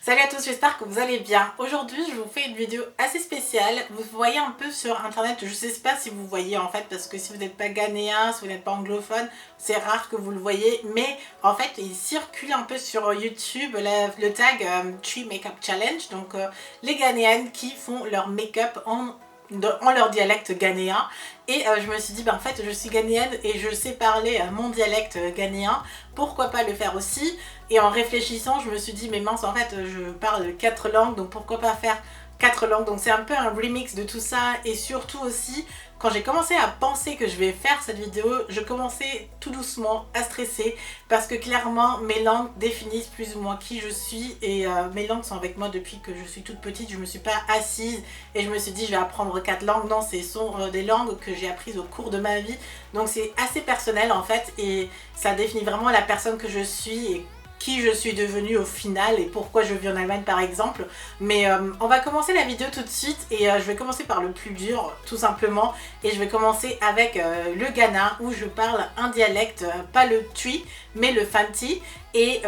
Salut à tous, j'espère que vous allez bien. Aujourd'hui, je vous fais une vidéo assez spéciale. Vous voyez un peu sur internet, je ne sais pas si vous voyez en fait, parce que si vous n'êtes pas ghanéen, si vous n'êtes pas anglophone, c'est rare que vous le voyez. Mais en fait, il circule un peu sur YouTube le tag Suis Makeup Challenge. Donc les Ghanéennes qui font leur make-up en leur dialecte ghanéen. Et je me suis dit, en fait, je suis ghanéenne et je sais parler mon dialecte ghanéen, pourquoi pas le faire aussi? Et en réfléchissant, je me suis dit, mais mince, en fait, je parle 4 langues, donc pourquoi pas faire 4 langues? Donc c'est un peu un remix de tout ça. Et surtout aussi, quand j'ai commencé à penser que je vais faire cette vidéo, je commençais tout doucement à stresser parce que clairement mes langues définissent plus ou moins qui je suis et mes langues sont avec moi depuis que je suis toute petite. Je me suis pas assise et je me suis dit je vais apprendre 4 langues. Non, ce sont des langues que j'ai apprises au cours de ma vie. Donc c'est assez personnel en fait et ça définit vraiment la personne que je suis et qui je suis devenue au final et pourquoi je vis en Allemagne par exemple. Mais on va commencer la vidéo tout de suite et je vais commencer par le plus dur tout simplement et je vais commencer avec le Ghana où je parle un dialecte, pas le tui mais le fanti et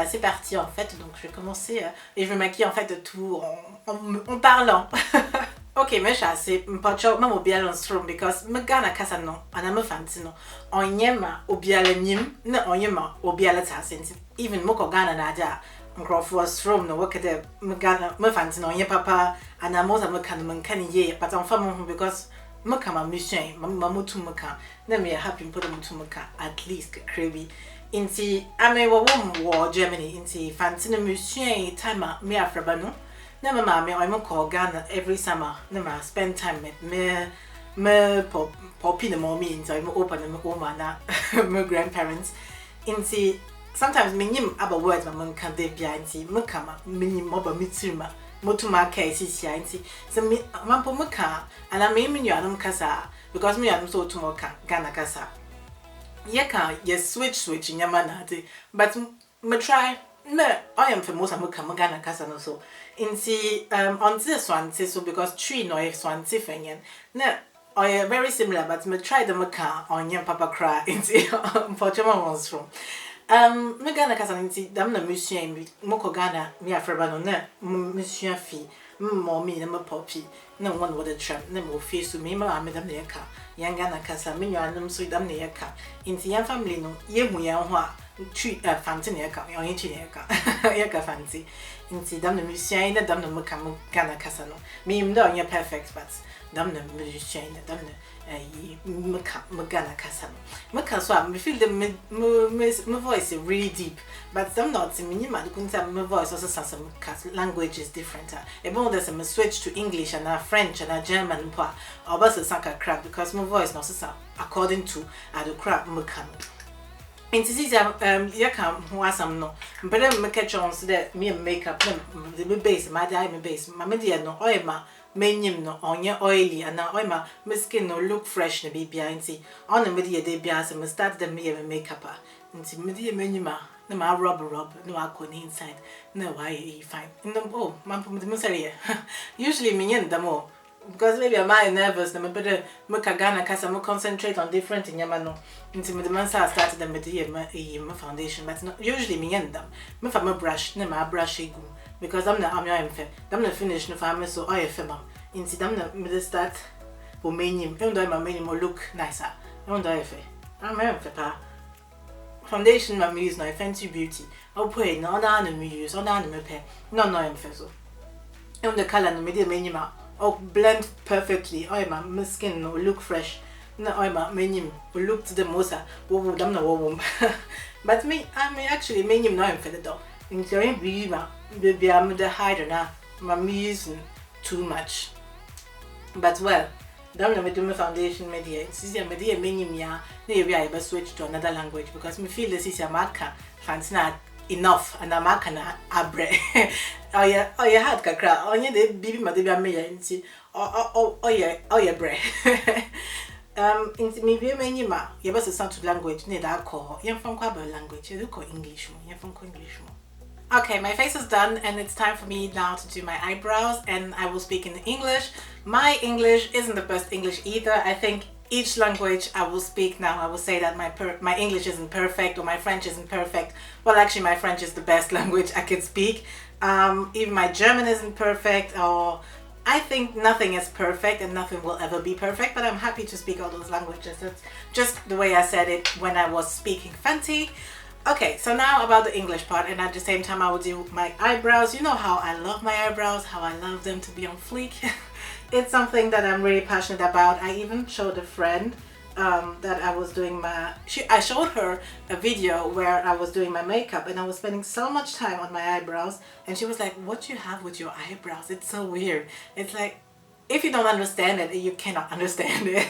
c'est parti en fait. Donc je vais commencer et je vais maquiller en fait tout en parlant. Ok, mais c'est mpacho ma obiala nstrom because me Ghana kasa no ana me fanti no onyema obiala nim na onyema obiala tasenti even moko Ghana na aja nkrofo nstrom no wakede me Ghana me fanti no onye papa ana moza me kan ye but I'm fam because me kama mission mama mutu me kan na me happy mpo de mutu me kan at least crazy inti ame wo Germany inti fanti no mission time me afraba no na mama I'm call Ghana every summer. Na spend time with me poppy the mommy into I'm open and my na my grandparents. Inti sometimes minim aba words my mum can de bia inti me kama minim moba mitsuma motuma kai sisi inti so me mampo me ka ana me minu anum kasa because me anum so to mo ka Ghana kasa ye ka ye switch nyama na de but me try no, I am famous and come Ghana kasa no so. Inti on this one so because tree no if one tifengen. No, I am very similar but me try the maka on yam papa cry inti for German ones from. Me Ghana kasa inti dam na monsieur moko Ghana me afreba no na monsieur fi mommy na me poppy no one would trap na mo face to me ma me dam na yaka yan Ghana kasa me nyanum so dam na yaka inti yan family no ye hu yan ho a tree fancy na yaka on yin yaka fancy inti dam na musician na dam na me kam Ghana kasa no me im do perfect but dam na musician na dam na me Ghana kasa no me kan so me feel the my voice is really deep but some not me ma kunta my voice also some language is different e bon there's a switch to English and French and German pa obasa sanka crap because my voice no so according to the crap me kan inti sisi ya kan ho asam no mpere me catch on so that me makeup the base my dye me base ma me dia no oil menyim no onye oily and now my skin no look fresh na bibia inti on me dia de bia so me start the me makeup inti me dia menyima na ma rub no akoni inside no why fine no man put me say usually me yen the more because maybe I'm nervous na me better me Ghana kasa me concentrate on different nyama no inti me the man start them with the foundation but no, usually me yen them me for me brush na ma brush egu because I'm your fair I'm not finished no for so I feel inti them na me start for menyim even though my menyim look nicer even though I fair I'm fair foundation my use no fancy beauty I'll put it no na me use or na me pay no I'm fair so even the color no me the menyim blend perfectly. My skin no look fresh. No, my menyim will look to the mosa. Wo dam na wo. But me, I actually menyim no I'm fed dog. Enjoying baby I'm the hider na. My using too much. But well, dam na me do my foundation media. Sisi media menyim ya. Na you be able switch to another language because me feel this is a marker. Fancy na enough and I'm na abre. Oh yeah had kakra onye de bibi ma de bia me ya nti oh yeah bre inti me bi me nyima ye be sound to language ne da call yen fam kwa language you call English mo yen fam ko English mo. Okay, my face is done and it's time for me now to do my eyebrows and I will speak in English. My English isn't the best English either. I think each language I will speak now, I will say that my English isn't perfect or my French isn't perfect. Well, actually my French is the best language I can speak. Even my German isn't perfect, or I think nothing is perfect and nothing will ever be perfect, but I'm happy to speak all those languages. It's just the way I said it when I was speaking fancy. Okay, so now about the English part, and at the same time I will do my eyebrows. You know how I love my eyebrows, how I love them to be on fleek. It's something that I'm really passionate about. I even showed a friend that I was doing I showed her a video where I was doing my makeup and I was spending so much time on my eyebrows, and she was like, what do you have with your eyebrows? It's so weird. It's like, if you don't understand it, you cannot understand it.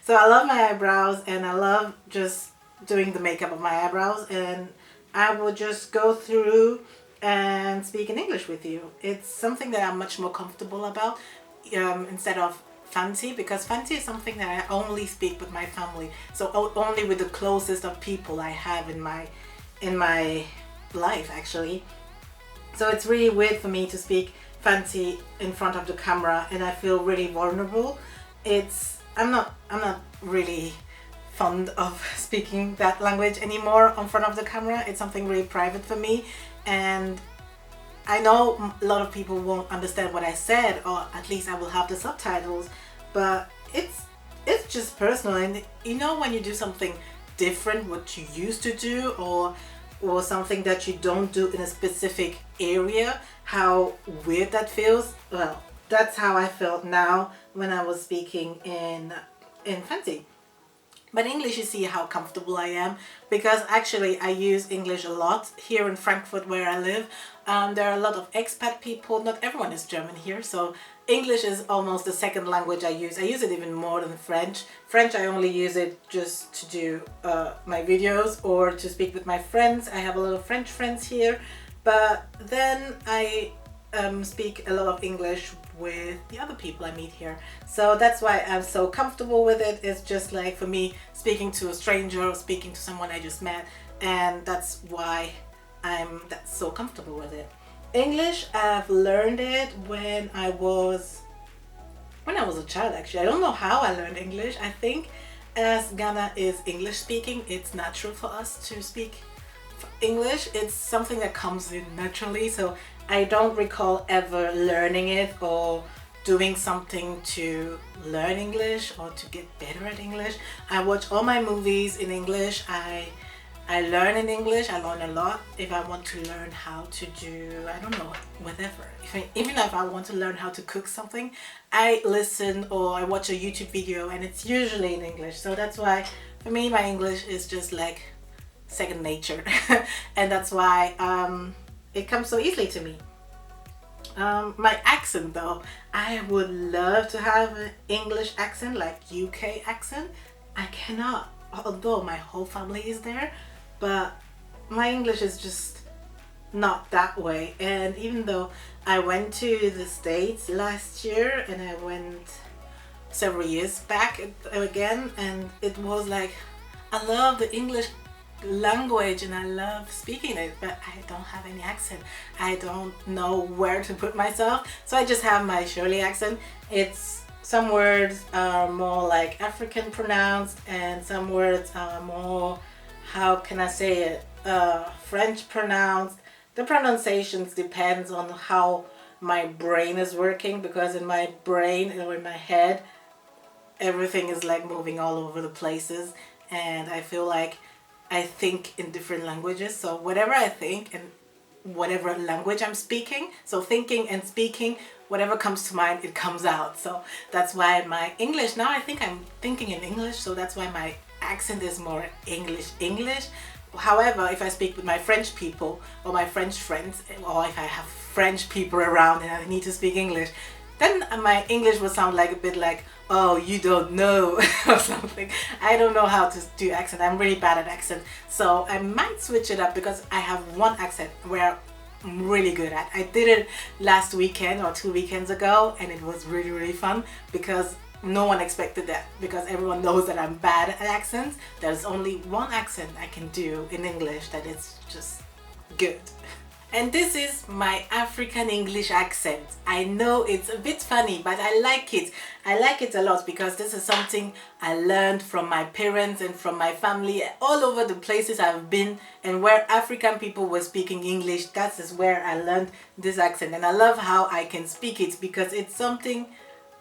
So I love my eyebrows and I love just doing the makeup of my eyebrows, and I will just go through and speak in English with you. It's something that I'm much more comfortable about instead of fancy, because fancy is something that I only speak with my family, so only with the closest of people I have in my life actually. So it's really weird for me to speak fancy in front of the camera, and I feel really vulnerable. I'm not really fond of speaking that language anymore in front of the camera. It's something really private for me, and I know a lot of people won't understand what I said, or at least I will have the subtitles, but it's just personal. And you know, when you do something different what you used to do, or something that you don't do in a specific area, how weird that feels. Well, that's how I felt now when I was speaking in fancy. But English, you see how comfortable I am, because actually I use English a lot here in Frankfurt where I live. There are a lot of expat people. Not everyone is German here, so English is almost the second language I use. I use it even more than French. French, I only use it just to do my videos or to speak with my friends. I have a lot of French friends here, but then I speak a lot of English with the other people I meet here. So that's why I'm so comfortable with it. It's just like, for me, speaking to a stranger or speaking to someone I just met, and that's why that's so comfortable with it. English, I've learned it when I was a child actually. I don't know how I learned English. I think as Ghana is English speaking, it's natural for us to speak English. It's something that comes in naturally, so I don't recall ever learning it or doing something to learn English or to get better at English. I watch all my movies in English. I learn in English. I learn a lot. If I want to learn how to do, I don't know, whatever. Even if I want to learn how to cook something, I listen or I watch a YouTube video, and it's usually in English. So that's why for me my English is just like second nature. And that's why it comes so easily to me. My accent though, I would love to have an English accent, like UK accent. I cannot, although my whole family is there, but my English is just not that way. And even though I went to the States last year, and I went several years back again, and it was like, I love the English language and I love speaking it, but I don't have any accent. I don't know where to put myself, so I just have my Shirley accent. It's some words are more like African pronounced, and some words are more, how can I say it, French pronounced. The pronunciations depends on how my brain is working, because in my brain or in my head everything is like moving all over the places, and I feel like I think in different languages. So whatever I think and whatever language I'm speaking, so thinking and speaking, whatever comes to mind, it comes out. So that's why my English, now I think I'm thinking in English, so that's why my accent is more English. However, if I speak with my French people or my French friends, or if I have French people around and I need to speak English, then my English will sound like a bit like, oh, you don't know, or something. I don't know how to do accent. I'm really bad at accent. So I might switch it up, because I have one accent where I'm really good at. I did it last weekend or 2 weekends ago, and it was really, really fun, because no one expected that, because everyone knows that I'm bad at accents. There's only one accent I can do in English that is just good. And this is my African English accent. I know it's a bit funny, but I like it. I like it a lot because this is something I learned from my parents and from my family all over the places I've been, and where African people were speaking English. That is where I learned this accent, and I love how I can speak it because it's something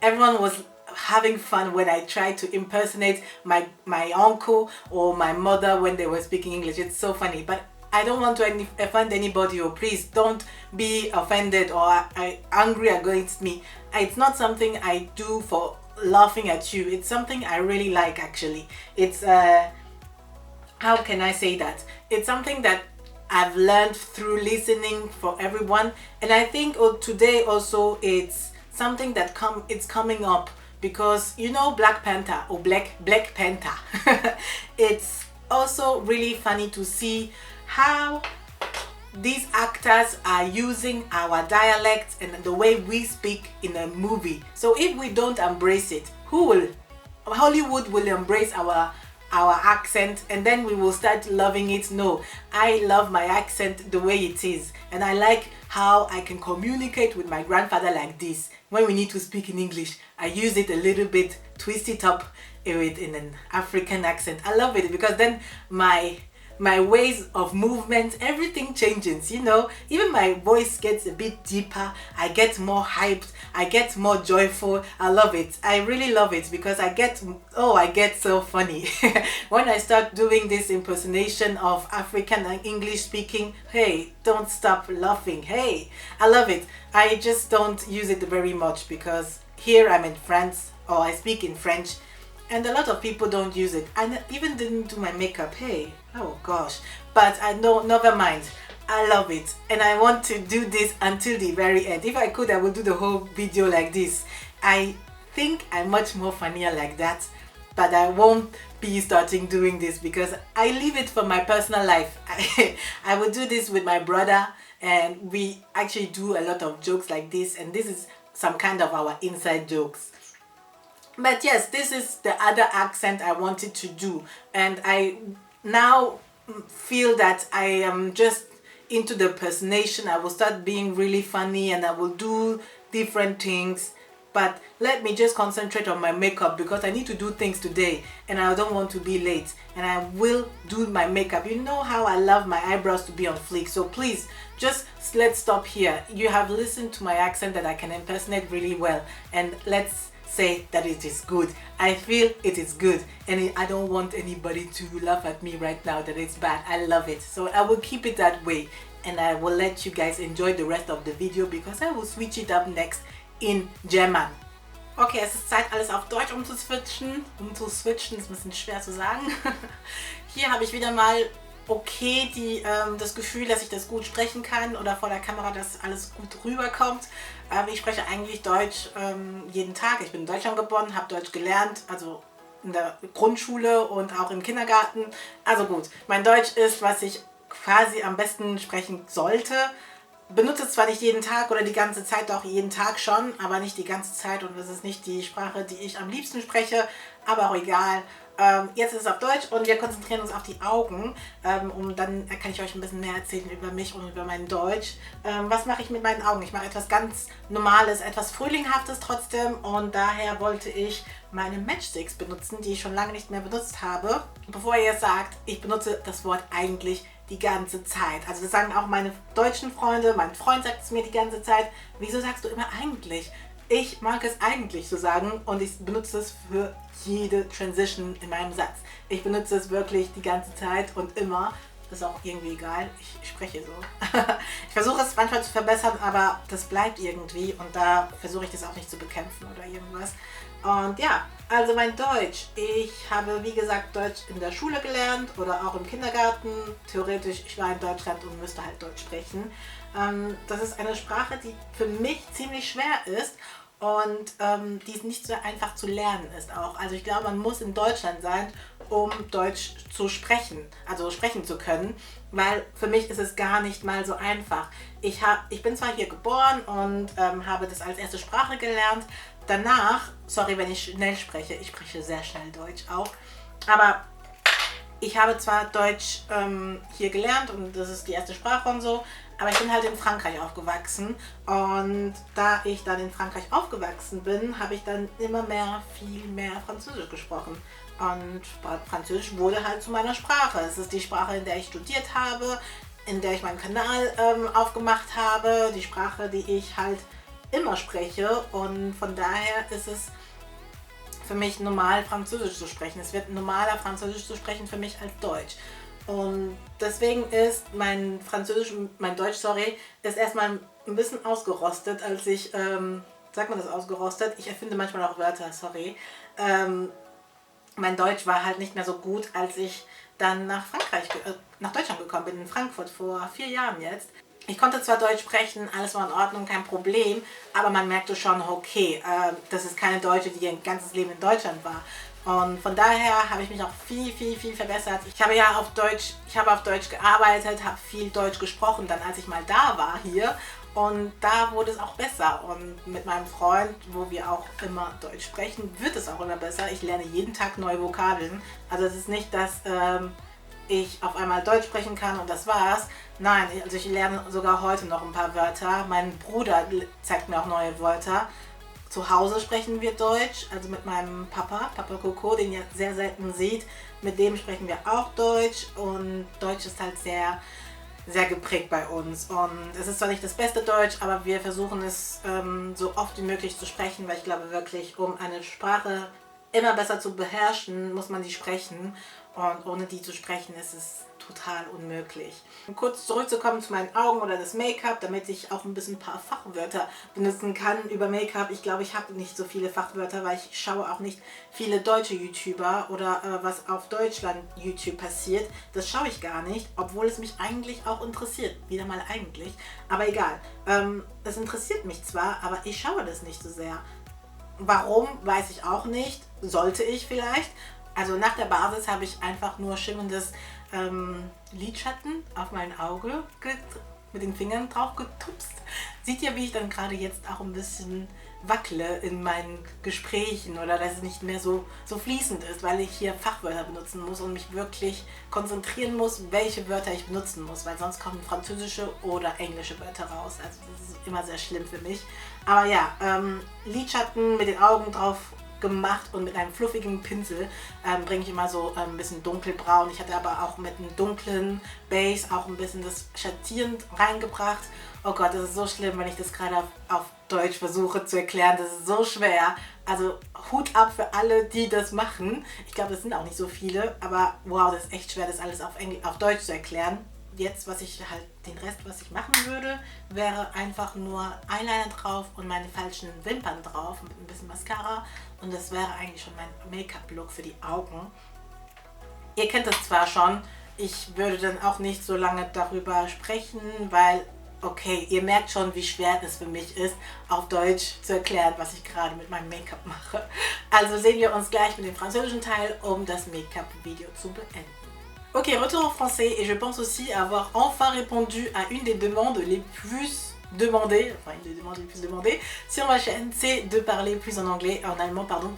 everyone was having fun when I tried to impersonate my uncle or my mother when they were speaking English. It's so funny, but I don't want to offend anybody, or please don't be offended or angry against me. It's not something I do for laughing at you. It's something I really like, actually. It's how can I say that? It's something that I've learned through listening for everyone, and I think today also it's something that it's coming up because, you know, Black Panther or Black Panther. It's also really funny to see how these actors are using our dialect and the way we speak in a movie. So if we don't embrace it, Hollywood will embrace our accent, and then we will start loving it. No, I love my accent the way it is, and I like how I can communicate with my grandfather like this. When we need to speak in English, I use it a little bit, twist it up in an African accent. I love it because then my ways of movement, everything changes, you know. Even my voice gets a bit deeper. I get more hyped. I get more joyful. I love it. I really love it because I get so funny when I start doing this impersonation of African and English speaking. Hey, don't stop laughing. Hey, I love it. I just don't use it very much because here I'm in France, or I speak in French, and a lot of people don't use it. I even didn't do my makeup. Hey, oh gosh. But I know, never mind. I love it, and I want to do this until the very end. If I could, I would do the whole video like this. I think I'm much more funnier like that, but I won't be starting doing this because I leave it for my personal life. I would do this with my brother, and we actually do a lot of jokes like this, and this is some kind of our inside jokes. But yes, this is the other accent I wanted to do, and I now feel that I am just into the impersonation. I will start being really funny and I will do different things, but let me just concentrate on my makeup because I need to do things today and I don't want to be late, and I will do my makeup. You know how I love my eyebrows to be on fleek, so please just let's stop here. You have listened to my accent that I can impersonate really well, and let's say that it is good. I feel it is good, and I don't want anybody to laugh at me right now that it's bad. I love it, so I will keep it that way, and I will let you guys enjoy the rest of the video because I will switch it up next in German. Okay, es ist Zeit, alles auf Deutsch umzuswitchen. Ist ein bisschen schwer zu sagen. Hier habe ich wieder mal das Gefühl, dass ich das gut sprechen kann oder vor der Kamera, dass alles gut rüberkommt. Ich spreche eigentlich Deutsch jeden Tag. Ich bin in Deutschland geboren, habe Deutsch gelernt, also in der Grundschule und auch im Kindergarten. Also gut, mein Deutsch ist, was ich quasi am besten sprechen sollte. Benutze es zwar nicht jeden Tag oder die ganze Zeit, auch jeden Tag schon, aber nicht die ganze Zeit, und das ist nicht die Sprache, die ich am liebsten spreche, aber auch egal. Jetzt ist es auf Deutsch und wir konzentrieren uns auf die Augen, und dann kann ich euch ein bisschen mehr erzählen über mich und über mein Deutsch. Was mache ich mit meinen Augen? Ich mache etwas ganz Normales, etwas Frühlinghaftes trotzdem, und daher wollte ich meine Matchsticks benutzen, die ich schon lange nicht mehr benutzt habe. Bevor ihr jetzt sagt, ich benutze das Wort eigentlich die ganze Zeit. Also das sagen auch meine deutschen Freunde, mein Freund sagt es mir die ganze Zeit. Wieso sagst du immer eigentlich? Ich mag es eigentlich so sagen, und ich benutze es für jede Transition in meinem Satz. Ich benutze es wirklich die ganze Zeit und immer. Das ist auch irgendwie egal, ich spreche so. Ich versuche es manchmal zu verbessern, aber das bleibt irgendwie, und da versuche ich das auch nicht zu bekämpfen oder irgendwas. Und ja, also mein Deutsch. Ich habe, wie gesagt, Deutsch in der Schule gelernt oder auch im Kindergarten. Theoretisch, ich war in Deutschland und müsste halt Deutsch sprechen. Das ist eine Sprache, die für mich ziemlich schwer ist und die nicht so einfach zu lernen ist auch. Also ich glaube, man muss in Deutschland sein, um Deutsch zu sprechen, also sprechen zu können, weil für mich ist es gar nicht mal so einfach. Ich bin zwar hier geboren und habe das als erste Sprache gelernt. Danach, sorry, wenn ich schnell spreche, ich spreche sehr schnell Deutsch auch, aber ich habe zwar Deutsch hier gelernt und das ist die erste Sprache und so, Aber ich bin halt in Frankreich aufgewachsen und da ich dann in Frankreich aufgewachsen bin, habe ich dann immer viel mehr Französisch gesprochen. Und Französisch wurde halt zu meiner Sprache. Es ist die Sprache, in der ich studiert habe, in der ich meinen Kanal aufgemacht habe, die Sprache, die ich halt immer spreche, und von daher ist es für mich normal, Französisch zu sprechen. Es wird normaler, Französisch zu sprechen für mich als Deutsch. Und deswegen ist mein Deutsch, ist erstmal ein bisschen ausgerostet, als ich, sagt man das ausgerostet? Ich erfinde manchmal auch Wörter, sorry. Mein Deutsch war halt nicht mehr so gut, als ich dann nach Deutschland gekommen bin, in Frankfurt vor 4 Jahren jetzt. Ich konnte zwar Deutsch sprechen, alles war in Ordnung, kein Problem, aber man merkte schon, okay, das ist keine Deutsche, die ihr ganzes Leben in Deutschland war. Und von daher habe ich mich auch viel verbessert. Ich habe auf Deutsch gearbeitet, habe viel Deutsch gesprochen, dann als ich mal da war hier. Und da wurde es auch besser. Und mit meinem Freund, wo wir auch immer Deutsch sprechen, wird es auch immer besser. Ich lerne jeden Tag neue Vokabeln. Also es ist nicht, dass ich auf einmal Deutsch sprechen kann und das war's. Nein, also ich lerne sogar heute noch ein paar Wörter. Mein Bruder zeigt mir auch neue Wörter. Zu Hause sprechen wir Deutsch, also mit meinem Papa Coco, den ihr sehr selten seht. Mit dem sprechen wir auch Deutsch und Deutsch ist halt sehr geprägt bei uns. Und es ist zwar nicht das beste Deutsch, aber wir versuchen es so oft wie möglich zu sprechen, weil ich glaube wirklich, um eine Sprache immer besser zu beherrschen, muss man die sprechen. Und ohne die zu sprechen, ist es total unmöglich. Um kurz zurückzukommen zu meinen Augen oder das Make-up, damit ich auch ein paar Fachwörter benutzen kann über Make-up. Ich glaube, ich habe nicht so viele Fachwörter, weil ich schaue auch nicht viele deutsche YouTuber oder was auf Deutschland YouTube passiert. Das schaue ich gar nicht, obwohl es mich eigentlich auch interessiert. Wieder mal eigentlich, aber egal. Es interessiert mich zwar, aber ich schaue das nicht so sehr. Warum, weiß ich auch nicht. Sollte ich vielleicht. Also nach der Basis habe ich einfach nur schimmendes Lidschatten auf mein Auge mit den Fingern drauf getupst. Seht ihr, wie ich dann gerade jetzt auch ein bisschen wackele in meinen Gesprächen oder dass es nicht mehr so fließend ist, weil ich hier Fachwörter benutzen muss und mich wirklich konzentrieren muss, welche Wörter ich benutzen muss, weil sonst kommen französische oder englische Wörter raus. Also das ist immer sehr schlimm für mich. Aber ja, Lidschatten mit den Augen drauf gemacht und mit einem fluffigen Pinsel bringe ich immer so ein bisschen dunkelbraun. Ich hatte aber auch mit einem dunklen Base auch ein bisschen das Schattieren reingebracht. Oh Gott, das ist so schlimm, wenn ich das gerade auf Deutsch versuche zu erklären. Das ist so schwer. Also Hut ab für alle, die das machen. Ich glaube, das sind auch nicht so viele, aber wow, das ist echt schwer, das alles auf Deutsch zu erklären. Jetzt, was ich machen würde, wäre einfach nur Eyeliner drauf und meine falschen Wimpern drauf mit ein bisschen Mascara. Und das wäre eigentlich schon mein Make-up-Look für die Augen. Ihr kennt das zwar schon, ich würde dann auch nicht so lange darüber sprechen, weil, okay, ihr merkt schon, wie schwer es für mich ist, auf Deutsch zu erklären, was ich gerade mit meinem Make-up mache. Also sehen wir uns gleich mit dem französischen Teil, um das Make-up-Video zu beenden. Ok, retour en français, et je pense aussi avoir enfin répondu à une des demandes les plus demandées, enfin une des demandes les plus demandées sur ma chaîne, c'est de parler plus en anglais, en allemand, pardon,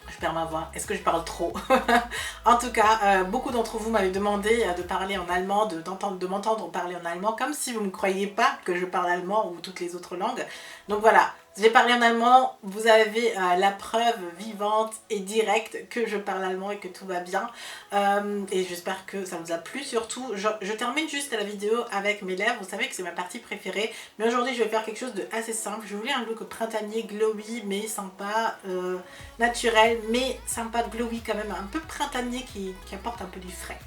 je perds ma voix, est-ce que je parle trop? En tout cas, beaucoup d'entre vous m'avaient demandé de parler en allemand, de m'entendre parler en allemand, comme si vous ne croyiez pas que je parle allemand ou toutes les autres langues. Donc voilà, j'ai parlé en allemand, vous avez la preuve vivante et directe que je parle allemand et que tout va bien. Et j'espère que ça vous a plu surtout. Je termine juste la vidéo avec mes lèvres, vous savez que c'est ma partie préférée. Mais aujourd'hui je vais faire quelque chose de assez simple. Je voulais un look printanier, glowy mais sympa, naturel mais sympa, glowy quand même, un peu printanier qui apporte un peu du frais.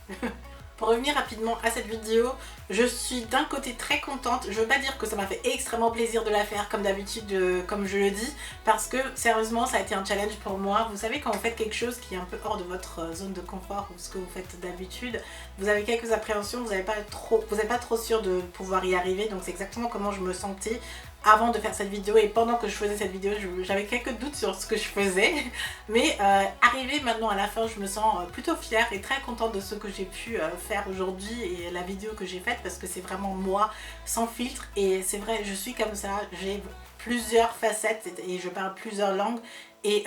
Pour revenir rapidement à cette vidéo, je suis d'un côté très contente. Je veux pas dire que ça m'a fait extrêmement plaisir de la faire comme d'habitude, comme je le dis, parce que sérieusement ça a été un challenge pour moi. Vous savez, quand vous faites quelque chose qui est un peu hors de votre zone de confort ou ce que vous faites d'habitude, vous avez quelques appréhensions, vous n'êtes pas trop sûr de pouvoir y arriver. Donc c'est exactement comment je me sentais avant de faire cette vidéo, et pendant que je faisais cette vidéo j'avais quelques doutes sur ce que je faisais, mais arrivé maintenant à la fin, je me sens plutôt fière et très contente de ce que j'ai pu faire aujourd'hui et la vidéo que j'ai faite, parce que c'est vraiment moi sans filtre. Et c'est vrai, je suis comme ça, j'ai plusieurs facettes et je parle plusieurs langues, et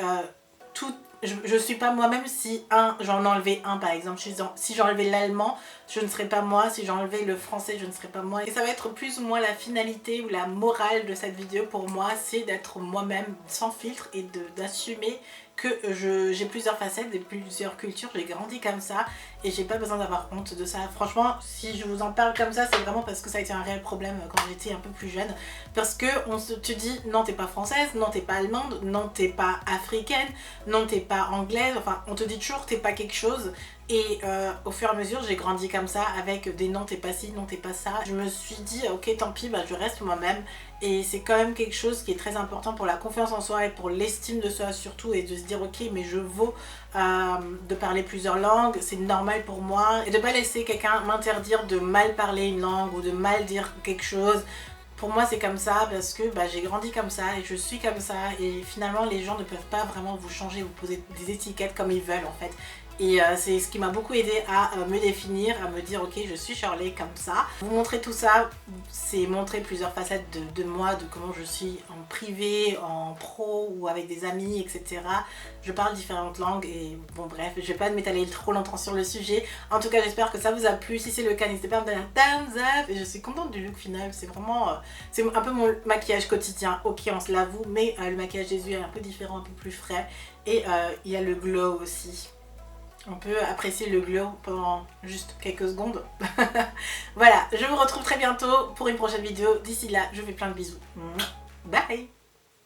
je suis pas moi-même si j'en enlevais un par exemple. Si j'enlevais l'allemand, je ne serais pas moi. Si j'enlevais le français, je ne serais pas moi. Et ça va être plus ou moins la finalité ou la morale de cette vidéo pour moi, c'est d'être moi-même sans filtre et d'assumer que j'ai plusieurs facettes et plusieurs cultures. J'ai grandi comme ça et j'ai pas besoin d'avoir honte de ça. Franchement, si je vous en parle comme ça, c'est vraiment parce que ça a été un réel problème quand j'étais un peu plus jeune. Parce que tu dis non, t'es pas française, non, t'es pas allemande, non, t'es pas africaine, non, t'es pas anglaise. Enfin, on te dit toujours t'es pas quelque chose. Et au fur et à mesure, j'ai grandi comme ça avec des non, t'es pas ci, non, t'es pas ça. Je me suis dit ok, tant pis, bah, je reste moi-même. Et c'est quand même quelque chose qui est très important pour la confiance en soi et pour l'estime de soi surtout, et de se dire ok, mais je vaux de parler plusieurs langues, c'est normal pour moi, et de pas laisser quelqu'un m'interdire de mal parler une langue ou de mal dire quelque chose. Pour moi c'est comme ça parce que bah, j'ai grandi comme ça et je suis comme ça, et finalement les gens ne peuvent pas vraiment vous changer, vous poser des étiquettes comme ils veulent en fait. Et c'est ce qui m'a beaucoup aidé à me définir, à me dire ok, je suis Shirley comme ça. Vous montrer tout ça, c'est montrer plusieurs facettes de moi, de comment je suis en privé, en pro ou avec des amis, etc. Je parle différentes langues et bon bref, je vais pas m'étaler trop longtemps sur le sujet. En tout cas, j'espère que ça vous a plu. Si c'est le cas, n'hésitez pas à me donner un thumbs up. Et je suis contente du look final, c'est vraiment... c'est un peu mon maquillage quotidien, ok, on se l'avoue, mais le maquillage des yeux est un peu différent, un peu plus frais. Et il y a le glow aussi. On peut apprécier le glow pendant juste quelques secondes. Voilà, je vous retrouve très bientôt pour une prochaine vidéo. D'ici là, je vous fais plein de bisous. Bye!